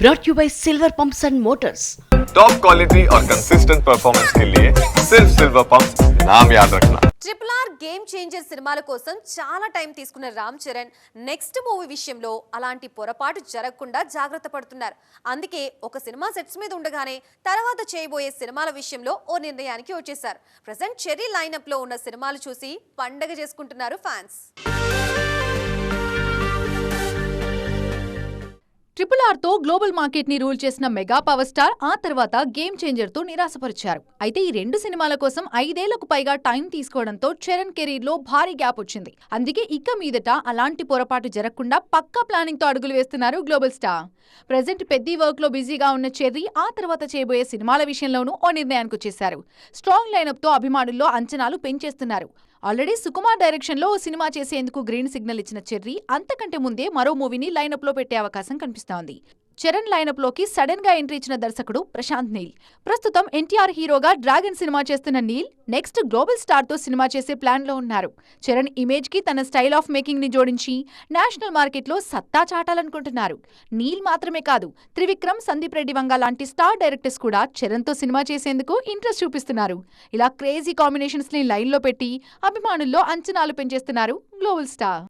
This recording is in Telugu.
brought you by Silver Pumps and Motors. Top quality और कंसिस्टेंट परफॉर्मेंस के लिए सिर्फ सिल्वर पंप्स नाम याद रखना. RRR గేమ్ చేంజర్ సినిమాల కోసం చాలా టైం తీసుకున్న రామ్ చరణ్ నెక్స్ట్ మూవీ విషయంలో అలాంటి పొరపాటు జరగకుండా జాగ్రత్త పడుతున్నారు. అందుకే ఒక సినిమా సెట్స్ మీద ఉండగానే తర్వాత చేయబోయే సినిమాల విషయంలో ఓ నిర్ణయానికి వచ్చేశారు. ప్రెజెంట్ చెర్రీ లైనప్ లో ఉన్న సినిమాలు చూసి పండగ చేసుకుంటున్నారు ఫ్యాన్స్. RRR తో గ్లోబల్ మార్కెట్ ని రూల్ చేసిన మెగా పవర్ స్టార్ ఆ తర్వాత గేమ్ చేంజర్ తో నిరాశపరిచారు. అయితే ఈ రెండు సినిమాల కోసం 5 ఏళ్లకు పైగా టైం తీసుకోవడంతో చరణ్ కెరీర్ లో భారీ గ్యాప్ వచ్చింది. అందుకే ఇక మీదట అలాంటి పొరపాటు జరగకుండా పక్కా ప్లానింగ్ తో అడుగులు వేస్తున్నారు గ్లోబల్ స్టార్. ప్రెజెంట్ పెద్ద వర్క్ లో బిజీగా ఉన్న చెర్రీ ఆ తర్వాత చేయబోయే సినిమాల విషయంలోనూ ఓ నిర్ణయానికి వచ్చేశారు. స్ట్రాంగ్ లైనప్ తో అభిమానుల్లో అంచనాలు పెంచేస్తున్నారు. ఆల్రెడీ సుకుమార్ డైరెక్షన్ లో ఓ సినిమా చేసేందుకు గ్రీన్ సిగ్నల్ ఇచ్చిన చెర్రీ అంతకంటే ముందే మరో మూవీని లైనప్ లో పెట్టే అవకాశం కనిపిస్తోంది. చరణ్ లైనప్ లోకి సడన్ గా ఎంట్రీ ఇచ్చిన దర్శకుడు ప్రశాంత్ నీల్. ప్రస్తుతం ఎన్టీఆర్ హీరోగా డ్రాగన్ సినిమా చేస్తున్న నీల్ నెక్స్ట్ గ్లోబల్ స్టార్ తో సినిమా చేసే ప్లాన్ లో ఉన్నారు. చరణ్ ఇమేజ్ కి తన స్టైల్ ఆఫ్ మేకింగ్ ని జోడించి నేషనల్ మార్కెట్ లో సత్తా చాటాలనుకుంటున్నారు. నీల్ మాత్రమే కాదు, త్రివిక్రమ్, సందీప్ రెడ్డి వంగ లాంటి స్టార్ డైరెక్టర్స్ కూడా చరణ్ తో సినిమా చేసేందుకు ఇంట్రెస్ట్ చూపిస్తున్నారు. ఇలా క్రేజీ కాంబినేషన్స్ ని లైన్ లో పెట్టి అభిమానుల్లో అంచనాలు పెంచేస్తున్నారు గ్లోబల్ స్టార్.